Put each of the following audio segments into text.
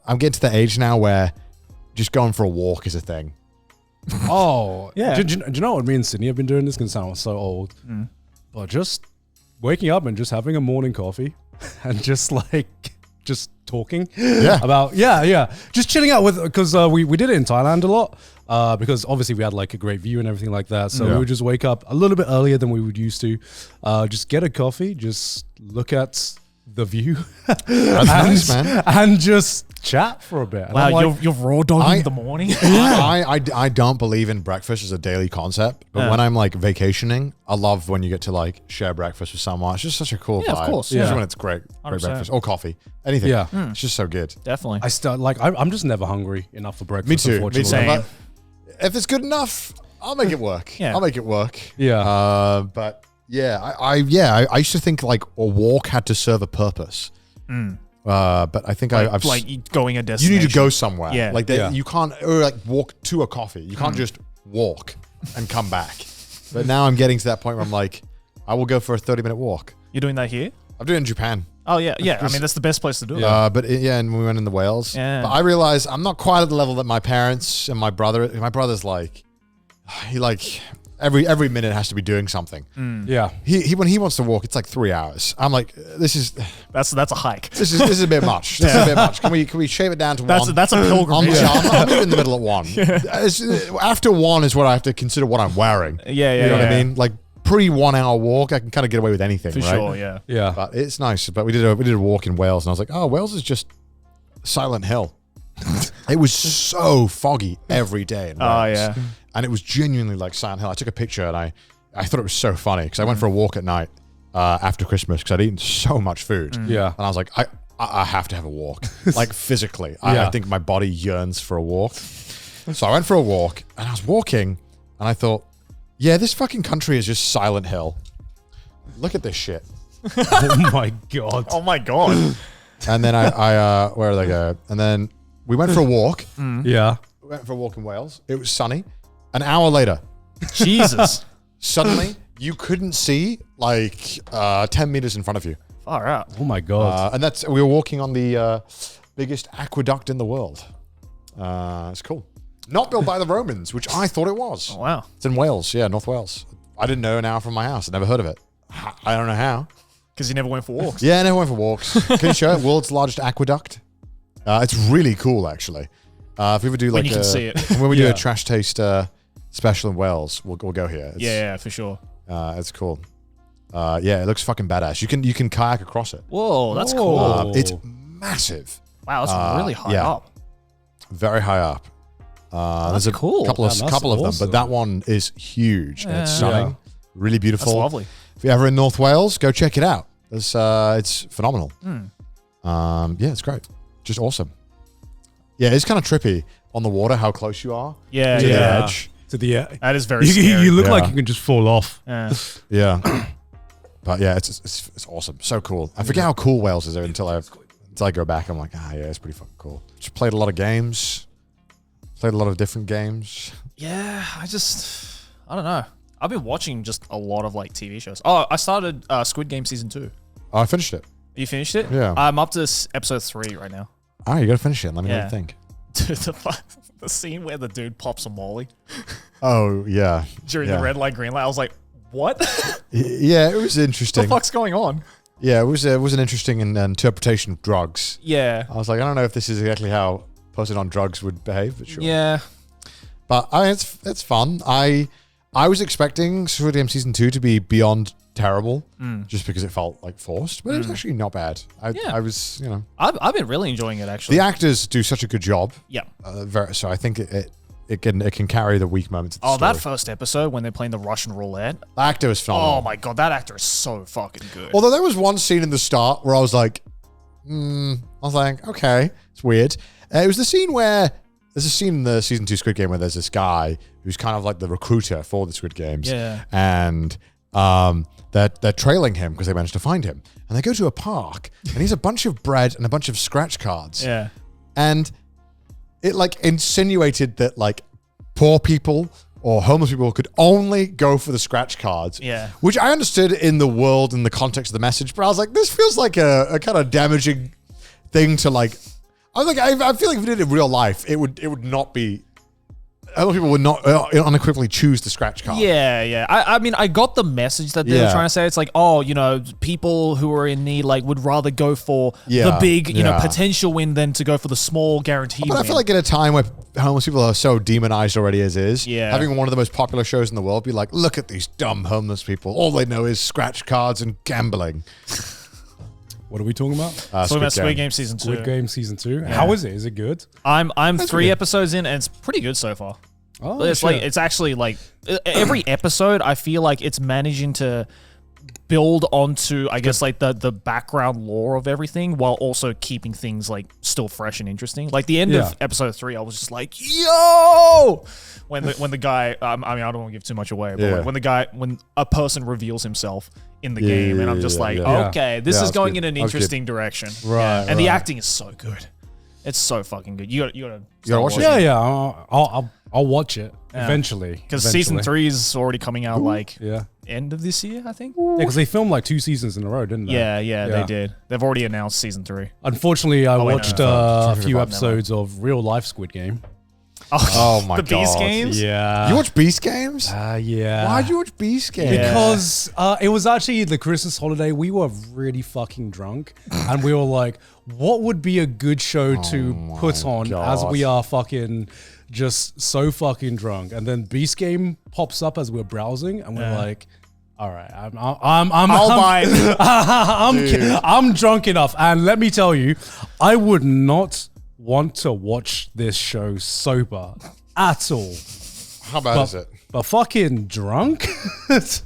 I'm getting to the age now where just going for a walk is a thing. Oh, yeah. Do you know what me and Sydney have been doing? This can sound so old, but just waking up and just having a morning coffee and just talking about just chilling out with, because we did it in Thailand a lot because obviously we had like a great view and everything like that, so we would just wake up a little bit earlier than we would used to, just get a coffee, just look at the view Nice, man. and just chat for a bit. And Wow, like, you're raw dogging the morning. I don't believe in breakfast as a daily concept, but when I'm like vacationing, I love when you get to like share breakfast with someone. It's just such a cool vibe. Of course. Especially Yeah. when it's great 100%. breakfast or coffee, anything. Yeah. It's just so good. Definitely. I start like I'm just never hungry enough for breakfast. Me too. Unfortunately. Same. But if it's good enough, I'll make it work. Yeah. I'll make it work. Yeah. But yeah, I used to think like a walk had to serve a purpose. But I think I've like going a you destination. need to go somewhere. Yeah. Like you can't or like walk to a coffee. You can't just walk and come back. But now I'm getting to that point where I'm like, I will go for a 30-minute walk. You're doing that here? I'm doing it in Japan. Oh yeah, yeah. I mean, that's the best place to do it. And we went in the Wales. Yeah. But I realized I'm not quite at the level that my parents and my brother's like, he like every minute has to be doing something. Yeah. He when he wants to walk, it's like 3 hours. I'm like, That's a hike. this is a bit much. This is a bit much. Can we shave it down to one? That's a pilgrimage. I'm even in the middle at one. After one is what I have to consider what I'm wearing. Yeah, You know what I mean? Like pre 1 hour walk, I can kind of get away with anything, For right? sure, yeah. Yeah. But it's nice. But we did a walk in Wales, and I was like, oh, Wales is just Silent Hill. It was so foggy every day in Wales. Oh, yeah. And it was genuinely like Silent Hill. I took a picture, and I thought it was so funny because I went for a walk at night after Christmas because I'd eaten so much food. Yeah. And I was like, I have to have a walk, like physically. Yeah. I think my body yearns for a walk. So I went for a walk, and I was walking, and I thought, yeah, this fucking country is just Silent Hill. Look at this shit. Oh my god. Oh my god. And then I where did I go? And then we went for a walk. Yeah. We went for a walk in Wales. It was sunny. An hour later, Jesus. suddenly you couldn't see like 10 meters in front of you. Far out. Oh my god. And we were walking on the biggest aqueduct in the world. It's cool. Not built by the Romans, which I thought it was. Oh, wow. It's in Wales, yeah, North Wales. I didn't know an hour from my house. I'd never heard of it. I don't know how. Because you never went for walks. Yeah, I never went for walks. Can you show it? World's largest aqueduct. It's really cool, actually. If we ever do When like you can see it. when we do Yeah. a trash taste special in Wales, we'll go here. It's, Yeah, for sure. it's cool. Yeah, it looks fucking badass. You can kayak across it. Whoa, that's Whoa. cool. It's massive, Wow, that's really high yeah. up. very high up. There's a cool. couple of Damn, that's of them, awesome. but that one is huge. And it's Yeah. stunning, really beautiful. That's lovely. If you're ever in North Wales, go check it out. It's phenomenal. Yeah, it's great. Just awesome. Yeah, it's kind of trippy on the water how close you are Yeah, to the yeah. edge. To the That is very you, scary. you look Yeah. like you can just fall off. Yeah. Yeah. But yeah, it's awesome. So cool. I forget how cool Wales is until I go back. I'm like, yeah, it's pretty fucking cool. Just played a lot of games. Played a lot of different games. Yeah, I don't know. I've been watching just a lot of like TV shows. Oh, I started Squid Game season 2. Oh, I finished it. You finished it? Yeah. I'm up to episode 3 right now. Oh, you gotta finish it. Let me know what Yeah. you think. Dude, the scene where the dude pops a molly Oh, yeah. during Yeah. the red light, green light, I was like, what? Yeah, it was the interesting. fuck's going on? Yeah, it was an interesting interpretation of drugs. Yeah. I was like, I don't know if this is exactly how a person on drugs would behave, but sure. Yeah. But it's fun. I was expecting Squid Game season 2 to be beyond terrible, just because it felt like forced, but it was actually not bad. Yeah. I was, I've been really enjoying it, actually. the actors do such a good job. Yeah. So I think it can carry the weak moments of the Oh, story. that first episode when they're playing the Russian roulette. The actor was phenomenal. Oh my god, that actor is so fucking good. Although there was one scene in the start where I was like, okay, it's weird. It was the scene where there's a scene in the season 2 Squid Game where there's this guy who's kind of like the recruiter for the Squid Games. Yeah. And they're trailing him because they managed to find him. And they go to a park and he's a bunch of bread and a bunch of scratch cards. Yeah. And it like insinuated that like poor people or homeless people could only go for the scratch cards. Yeah. Which I understood in the world and the context of the message, but I was like, this feels like a kind of damaging thing to like. I feel like if we did it in real life, it would not be. A lot of people would not unequivocally choose the scratch card. Yeah. I mean, I got the message that they were trying to say. It's like, oh, people who are in need would rather go for the big, potential win than to go for the small guaranteed win. I feel like at a time where homeless people are so demonized already as is, Yeah. having one of the most popular shows in the world be like, look at these dumb homeless people. All they know is scratch cards and gambling. What are we talking about? Talking about Squid Game season 2. Squid Game season 2. Yeah. How is it? Is it good? I'm 3 episodes in, and it's pretty good so far. Oh, it's it's actually like every episode. I feel like it's managing to build onto, I guess, like the background lore of everything, while also keeping things like still fresh and interesting. Like the end of episode 3, I was just like, yo, when the guy, I mean, I don't want to give too much away, but when a person reveals himself in the game, and I'm just okay, this is going in an interesting direction, right? And the acting is so good. It's so fucking good. You gotta watch it. Yeah. I'll watch it eventually. Because season 3 is already coming out end of this year, I think. Yeah, because they filmed like 2 seasons in a row, didn't they? Yeah, they did. They've already announced season 3. Unfortunately, I watched a few episodes of real life Squid Game. Oh my god. The Beast games? Yeah. You watch Beast games? Yeah. Why'd you watch Beast games? Because it was actually the Christmas holiday. We were really fucking drunk. And we were like, what would be a good show to put on as we are fucking just so fucking drunk? And then Beast Game pops up as we're browsing. And we're like, all right, I'm drunk enough. And let me tell you, I would not want to watch this show sober at all. How bad is it? But fucking drunk, as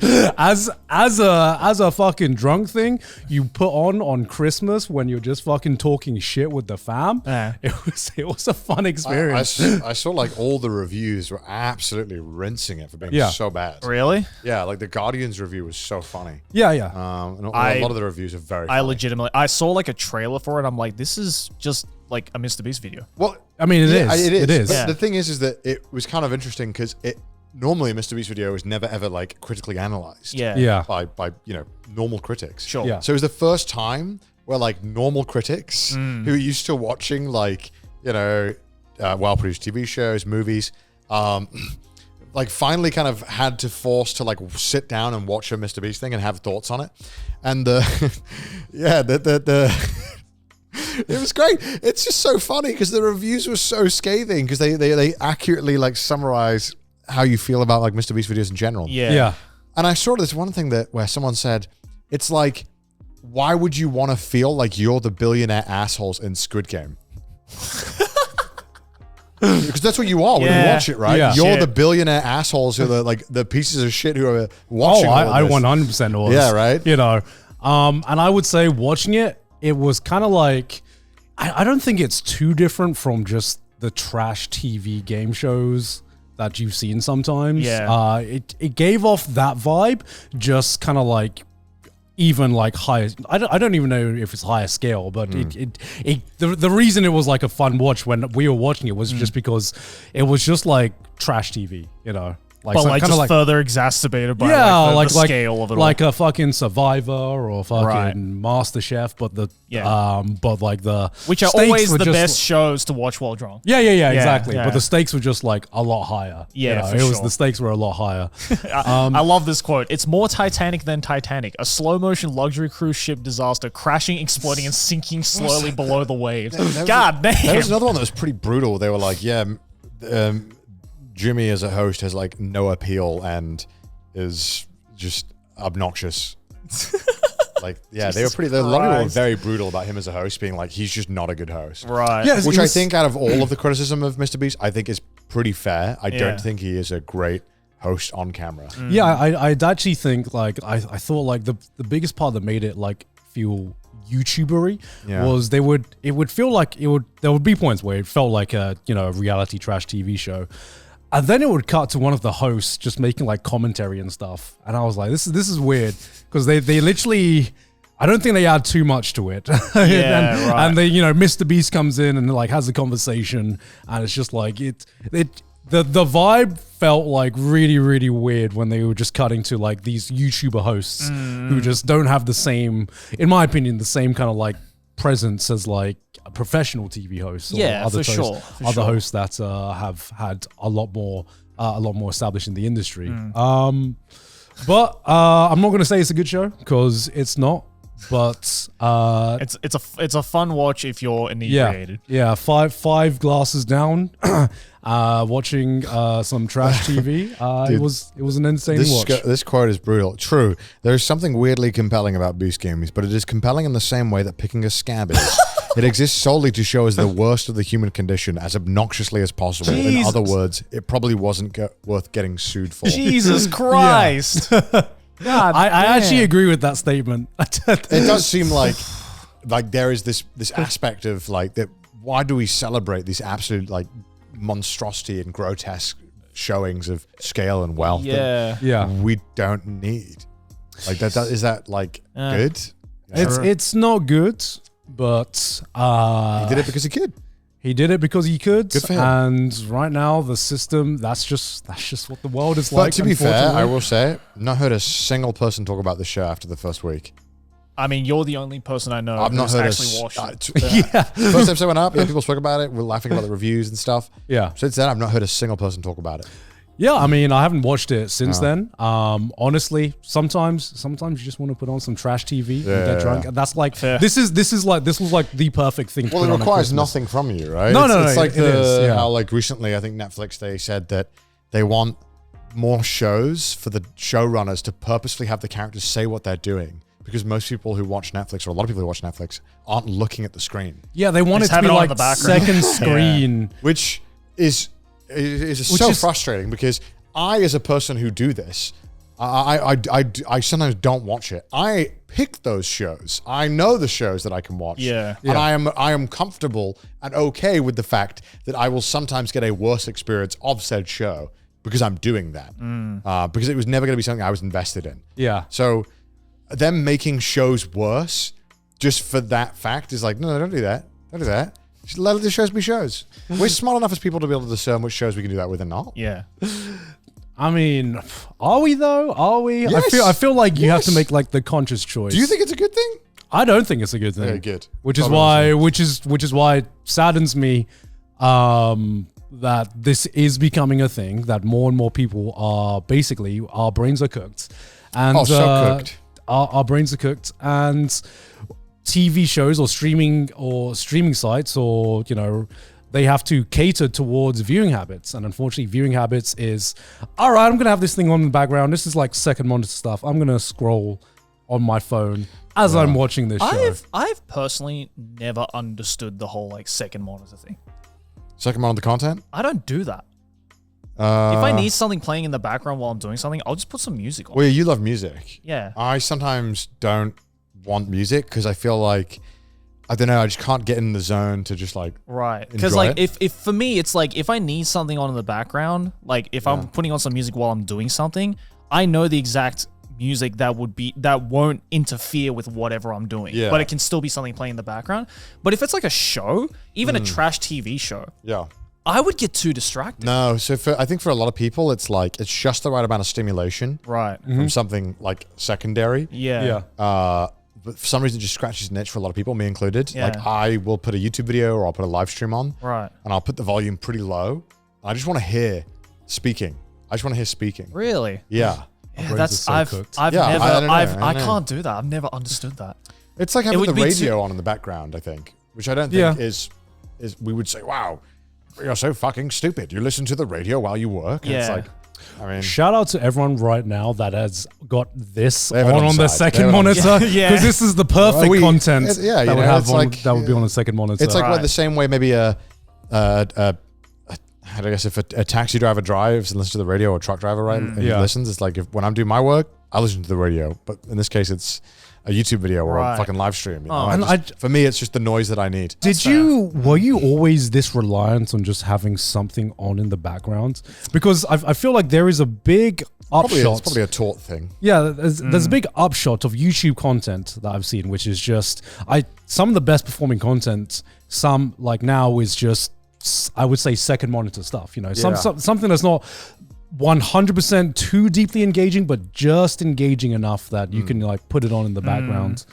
a fucking drunk thing, you put on Christmas when you're just fucking talking shit with the fam. It was a fun experience. I saw like all the reviews were absolutely rinsing it for being so bad. Really? Yeah, like the Guardian's review was so funny. Yeah. And a lot of the reviews are very funny. I saw like a trailer for it. I'm like, this is just like a MrBeast video. Well, I mean, it is. But the thing is that it was kind of interesting because normally a MrBeast video is never ever like critically analyzed. By normal critics. Sure. Yeah. So it was the first time where like normal critics who are used to watching like well-produced TV shows, movies, like finally kind of had to force to like sit down and watch a MrBeast thing and have thoughts on it. And it was great. It's just so funny because the reviews were so scathing because they accurately like summarize how you feel about like MrBeast videos in general. Yeah. And I saw this one thing where someone said, it's like, why would you want to feel like you're the billionaire assholes in Squid Game? Because that's what you are when you watch it, right? Yeah. You're the billionaire assholes who are the pieces of shit who are watching all I of this. 100% was. Yeah, right? And I would say watching it was kind of like, I don't think it's too different from just the trash TV game shows that you've seen sometimes. Yeah. It gave off that vibe, just kind of like even like higher. I don't even know if it's higher scale, but the reason it was like a fun watch when we were watching it was just because it was just like trash TV, Like, but so like kinda just further exacerbated by the scale of it all. Like a fucking Survivor or fucking Master Chef, but which are always the best shows to watch while drunk. Yeah, exactly. But the stakes were just like a lot higher. Yeah, the stakes were a lot higher. I love this quote. It's more Titanic than Titanic. A slow motion luxury cruise ship disaster, crashing, exploding, and sinking slowly below the waves. God damn. There was another one that was pretty brutal. They were like, Jimmy as a host has like no appeal and is just obnoxious. Like, yeah, they were pretty. A lot of people were very brutal about him as a host, being like, he's just not a good host. Right. Yeah, which I think out of all of the criticism of MrBeast, I think is pretty fair. I don't think he is a great host on camera. Yeah, I'd actually think like I thought like the biggest part that made it like feel YouTubery was there would be points where it felt like a reality trash TV show. And then it would cut to one of the hosts just making like commentary and stuff. And I was like, this is weird. Because they literally, I don't think they add too much to it. And they, MrBeast comes in and like has a conversation. And it's just like, the vibe felt like really, really weird when they were just cutting to like these YouTuber hosts who just don't have the same, in my opinion, the same kind of like presence as like a professional TV host. Or Yeah, other for sure. Other hosts that have had a lot more established in the industry. But I'm not going to say it's a good show because it's not. But it's a fun watch if you're inebriated. Yeah. Five glasses down, watching some trash TV. Dude, it was an insane watch. This quote is brutal. True, there is something weirdly compelling about Beast Games, but it is compelling in the same way that picking a scab is. It exists solely to show us the worst of the human condition as obnoxiously as possible. Jesus. In other words, it probably wasn't worth getting sued for. Jesus Christ. God, I actually agree with that statement. It does seem like there is this aspect of like that. Why do we celebrate these absolute like monstrosity and grotesque showings of scale and wealth? Yeah, we don't need like that. Is that like good? It's not good, but he did it because he could. He did it because he could. Good for him. And right now, the system, that's just what the world is like. But to be fair, I will say, not heard a single person talk about the show after the first week. I mean, you're the only person I know I've not heard actually watched it. First episode went up, people spoke about it, we're laughing about the reviews and stuff. Yeah. Since then, I've not heard a single person talk about it. Yeah, I mean, I haven't watched it since then. Honestly, sometimes you just want to put on some trash TV and get drunk. And that's like this was like the perfect thing. Well, it requires nothing from you, right? No, it's like how like recently, I think Netflix they said that they want more shows for the showrunners to purposefully have the characters say what they're doing. Because most people who watch Netflix, or a lot of people who watch Netflix, aren't looking at the screen. Yeah, they want it to be like second screen, which is so frustrating because I, as a person who do this, I sometimes don't watch it. I pick those shows. I know the shows that I can watch. And I am comfortable and okay with the fact that I will sometimes get a worse experience of said show because I'm doing that. Because it was never going to be something I was invested in. Yeah. So them making shows worse just for that fact is like, no, don't do that. Don't do that. Just let the shows be shows. We're smart enough as people to be able to discern which shows we can do that with and not. Yeah. I mean, are we though? Are we? Yes. I feel like you have to make like the conscious choice. Do you think it's a good thing? I don't think it's a good thing. Okay, good. Which is why it saddens me that this is becoming a thing, that more and more people are basically, our brains are cooked. And so cooked. Our brains are cooked, and TV shows or streaming sites, or they have to cater towards viewing habits. And unfortunately, viewing habits is, all right, I'm gonna have this thing on in the background. This is like second monitor stuff. I'm gonna scroll on my phone as I'm watching this show. I've personally never understood the whole like second monitor thing. Second monitor content? I don't do that. If I need something playing in the background while I'm doing something, I'll just put some music on. Well, you love music. Yeah. I sometimes don't want music because I feel like, I don't know, I just can't get in the zone to just like right. Because like if for me it's like if I need something on in the background, like if I'm putting on some music while I'm doing something, I know the exact music that won't interfere with whatever I'm doing. Yeah. But it can still be something playing in the background. But if it's like a show, even a trash TV show, I would get too distracted. No, so I think for a lot of people, it's like it's just the right amount of stimulation, right, from something like secondary. But for some reason, it just scratches an itch for a lot of people, me included. Yeah. Like I will put a YouTube video or I'll put a live stream on, right, and I'll put the volume pretty low. I just want to hear speaking. I just want to hear speaking. Really? Yeah. Yeah, that's I can't do that. I've never understood that. It's like having the radio on in the background. I think, which I don't think is we would say, wow, you're so fucking stupid. You listen to the radio while you work. And it's like, I mean, shout out to everyone right now that has got this on the second monitor, because this is the perfect content that would be on the second monitor. It's like the same way maybe I guess if a taxi driver drives and listens to the radio, or a truck driver, right, and he listens, it's like when I'm doing my work, I listen to the radio. But in this case, it's a YouTube video or a fucking live stream. For me, it's just the noise that I need. Were you always this reliant on just having something on in the background? Because I feel like there is a big upshot. It's probably a taught thing. Yeah, there's a big upshot of YouTube content that I've seen, which is just some of the best performing content. Some like now is just, I would say, second monitor stuff. Something that's not 100% too deeply engaging, but just engaging enough that you can like put it on in the background.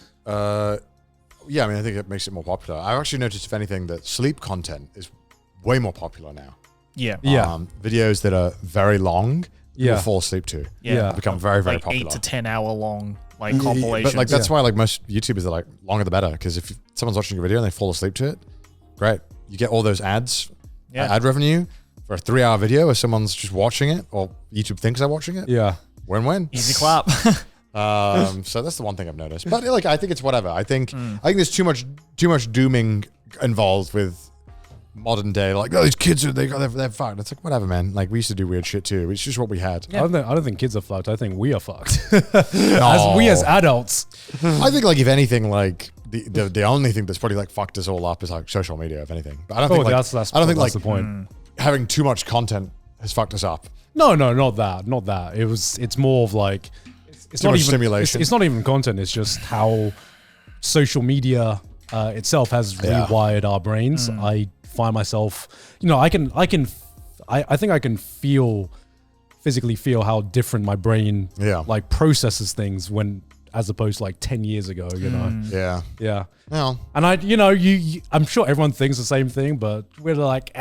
yeah, I mean, I think it makes it more popular. I've actually noticed, if anything, that sleep content is way more popular now. Yeah. Videos that are very long, Yeah. people fall asleep to. Yeah. Become very, very like popular. 8 to 10 hour long like compilations. But like that's why like most YouTubers are like longer the better, because if someone's watching your video and they fall asleep to it, great. You get all those ads, ad revenue for a 3-hour video, if someone's just watching it or YouTube thinks they're watching it. Yeah. Win-win. Easy clap. So that's the one thing I've noticed. But like I think it's whatever. I think there's too much dooming involved with modern day. Like, oh, these kids they're fucked. It's like, whatever, man. Like, we used to do weird shit too. It's just what we had. I don't think kids are fucked. I think we are fucked. as adults. I think like if anything, like the only thing that's probably like fucked us all up is like social media, if anything. But I don't think like, that's the point. Having too much content has fucked us up. No, not that. It's more of like it's Too not much even stimulation. It's not even content. It's just how social media itself has rewired our brains. I find myself, I think I can physically feel how different my brain like processes things as opposed to like 10 years ago, Yeah. Well, and I'm sure everyone thinks the same thing, but we're like,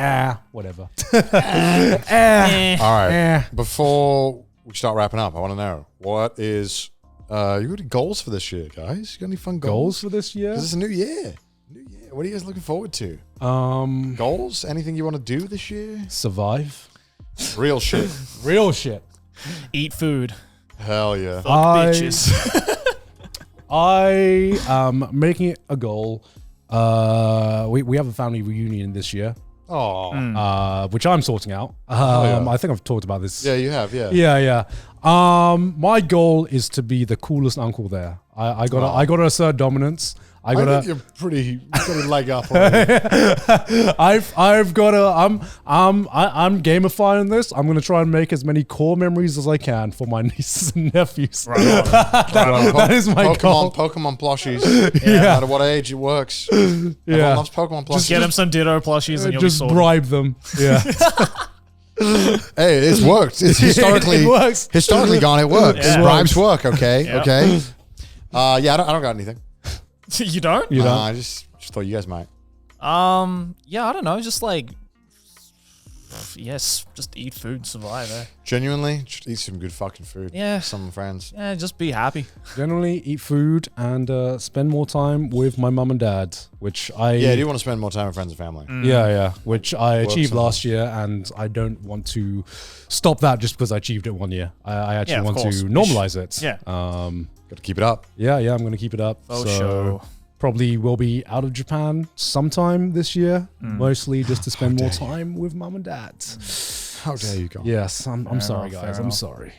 whatever. all right. Before we start wrapping up, I want to know, what is you got any goals for this year, guys? You got any fun goals for this year? 'Cause it's a new year. What are you guys looking forward to? Goals? Anything you want to do this year? Survive. Real shit. Real shit. Eat food. Hell yeah. Fuck bitches. I am making it a goal. We have a family reunion this year. Oh. Which I'm sorting out. I think I've talked about this. Yeah, you have. Yeah. Yeah. My goal is to be the coolest uncle there. I got to assert dominance. I think you're you got a leg up already. I'm gamifying this. I'm gonna try and make as many core memories as I can for my nieces and nephews. That is my goal. Pokemon plushies. No matter what age, it works. Everyone loves Pokemon plushies. Just get them some Ditto plushies and you'll be sorted. Bribe them. Yeah. Hey, it's worked. It's historically it works. Historically gone. It works. Yeah. Bribes work. Okay. Yeah. Okay. I don't got anything. You don't? You don't? I just thought you guys might. Yeah, I don't know. Just like, yes, just eat food, survive. Genuinely, just eat some good fucking food. Yeah. Some friends. Yeah, just be happy. Generally, eat food and spend more time with my mum and dad, which I Yeah, I do want to spend more time with friends and family. Yeah, which I achieved sometimes. last year, and I don't want to stop that just because I achieved it one year. I actually of want course. to normalize it. Yeah. Got to keep it up. Yeah, I'm going to keep it up. Oh, so sure. probably will be out of Japan sometime this year, mostly just to spend more time with mum and dad. How dare you, go? Yes, I'm sorry, enough, guys. fair I'm enough. sorry.